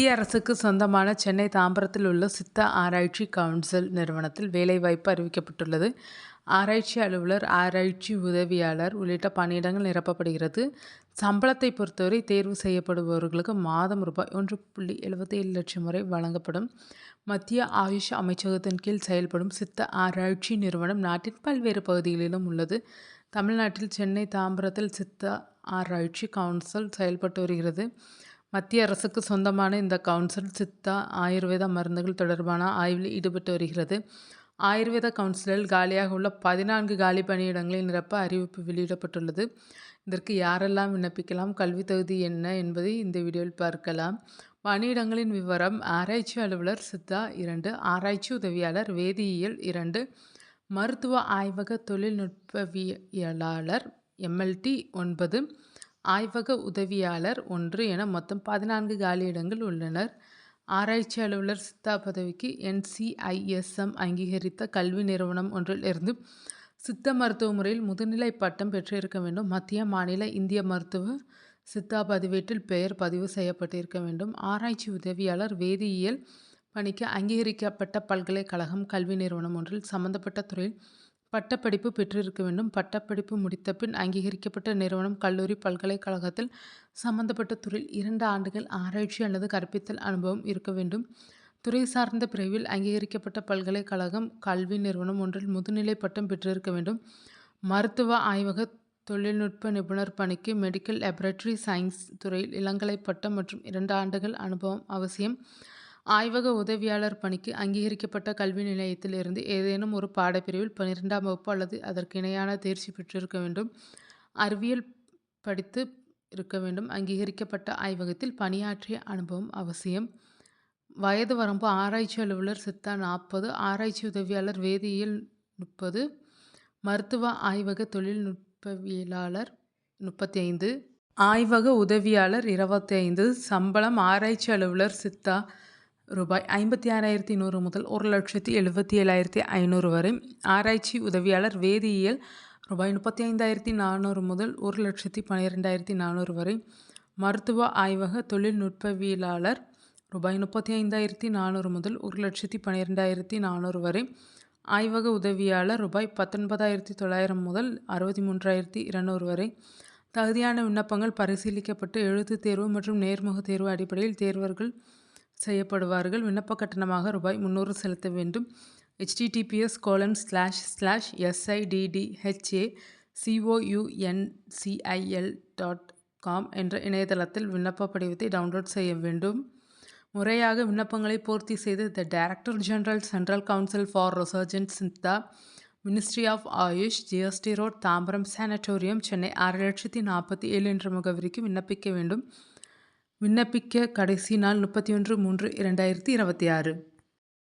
மத்திய அரசுக்கு சொந்தமான சென்னை தாம்பரத்தில் உள்ள சித்தா ஆராய்ச்சி கவுன்சில் நிறுவனத்தில் வேலைவாய்ப்பு அறிவிக்கப்பட்டுள்ளது. ஆராய்ச்சி அலுவலர், ஆராய்ச்சி உதவியாளர் உள்ளிட்ட பணியிடங்கள் நிரப்பப்படுகிறது. சம்பளத்தை பொறுத்தவரை தேர்வு செய்யப்படுபவர்களுக்கு மாதம் ரூபாய் 1.77 லட்சம் வரை வழங்கப்படும். மத்திய ஆயுஷ் அமைச்சகத்தின் கீழ் செயல்படும் சித்தா ஆராய்ச்சி நிறுவனம் நாட்டின் பல்வேறு பகுதிகளிலும் உள்ளது. தமிழ்நாட்டில் சென்னை தாம்பரத்தில் சித்தா ஆராய்ச்சி கவுன்சில் செயல்பட்டு வருகிறது. மத்திய அரசுக்கு சொந்தமான இந்த கவுன்சில் சித்தா ஆயுர்வேத மருந்துகள் தொடர்பான ஆய்வில் ஈடுபட்டு வருகிறது. ஆயுர்வேத கவுன்சிலில் காலியாக உள்ள 14 காலி பணியிடங்களை நிரப்ப அறிவிப்பு வெளியிடப்பட்டுள்ளது. இதற்கு யாரெல்லாம் விண்ணப்பிக்கலாம், கல்வி தகுதி என்ன என்பதை இந்த வீடியோவில் பார்க்கலாம். பணியிடங்களின் விவரம்: ஆராய்ச்சி அலுவலர் சித்தா 2, ஆராய்ச்சி உதவியாளர் வேதியியல் 2, மருத்துவ ஆய்வக தொழில்நுட்பவியலாளர் MLT 9, ஆய்வக உதவியாளர் 1 என மொத்தம் 14 காலியிடங்கள் உள்ளனர். ஆராய்ச்சி அலுவலர் சித்தா பதவிக்கு NCISM அங்கீகரித்த கல்வி நிறுவனம் ஒன்றில் இருந்து சித்த மருத்துவ முறையில் முதுநிலை பட்டம் பெற்றிருக்க வேண்டும். மத்திய, மாநில இந்திய மருத்துவ சித்தா பதிவேட்டில் பெயர் பதிவு செய்யப்பட்டிருக்க வேண்டும். ஆராய்ச்சி உதவியாளர் வேதியியல் பணிக்கு அங்கீகரிக்கப்பட்ட பல்கலைக்கழகம், கல்வி நிறுவனம் ஒன்றில் சம்பந்தப்பட்ட துறையில் பட்டப்படிப்பு பெற்றிருக்க வேண்டும். பட்டப்படிப்பு முடித்த பின் அங்கீகரிக்கப்பட்ட நிறுவனம், கல்லூரி, பல்கலைக்கழகத்தில் சம்பந்தப்பட்ட துறையில் 2 ஆண்டுகள் ஆராய்ச்சி அல்லது கற்பித்தல் அனுபவம் இருக்க வேண்டும். துறை சார்ந்த பிரிவில் அங்கீகரிக்கப்பட்ட பல்கலைக்கழகம், கல்வி நிறுவனம் ஒன்றில் முதுநிலை பட்டம் பெற்றிருக்க வேண்டும். மருத்துவ ஆய்வக தொழில்நுட்ப நிபுணர் பணிக்கு மெடிக்கல் லேபரட்டரி சயின்ஸ் துறையில் இளங்கலை பட்டம் மற்றும் 2 ஆண்டுகள் அனுபவம் அவசியம். ஆய்வக உதவியாளர் பணிக்கு அங்கீகரிக்கப்பட்ட கல்வி நிலையத்தில் இருந்து ஏதேனும் ஒரு பாடப்பிரிவில் 12ஆம் வகுப்பு அல்லது அதற்கு இணையான தேர்ச்சி பெற்றிருக்க வேண்டும். அறிவியல் படித்து இருக்க வேண்டும். அங்கீகரிக்கப்பட்ட ஆய்வகத்தில் பணியாற்றிய அனுபவம் அவசியம். வயது வரம்பு: ஆராய்ச்சி அலுவலர் சித்தா 40, ஆராய்ச்சி உதவியாளர் வேதியியல் 30, மருத்துவ ஆய்வக தொழில்நுட்பவியலாளர் 35, ஆய்வக உதவியாளர் 25. சம்பளம்: ஆராய்ச்சி அலுவலர் சித்தா ரூபாய் 56,100 முதல் 1,77,500 வரை. ஆராய்ச்சி உதவியாளர் வேதியியல் ரூபாய் 35,400 முதல் 1,12,400 வரை. மருத்துவ ஆய்வக தொழில்நுட்பவியலாளர் ரூபாய் 35,400 முதல் 1,12,400 வரை. ஆய்வக உதவியாளர் ரூபாய் 19,900 முதல் 63,200 வரை. தகுதியான விண்ணப்பங்கள் பரிசீலிக்கப்பட்டு எழுத்துத் தேர்வு மற்றும் நேர்முக தேர்வு அடிப்படையில் தேர்வர்கள் செய்யப்படுவார்கள். விண்ணப்ப கட்டணமாக ரூபாய் 300 செலுத்த வேண்டும். https://sidhacoUncil.com என்ற இணையதளத்தில் விண்ணப்ப படிவத்தை டவுன்லோட் செய்ய வேண்டும். முறையாக விண்ணப்பங்களை பூர்த்தி செய்து the director general, central council for research in Siddha, ministry of AYUSH, GST road, Tambaram sanatorium, Chennai 6047 என்ற முகவரிக்கு விண்ணப்பிக்க வேண்டும். விண்ணப்பிக்க கடைசி நாள் 31/3/2026.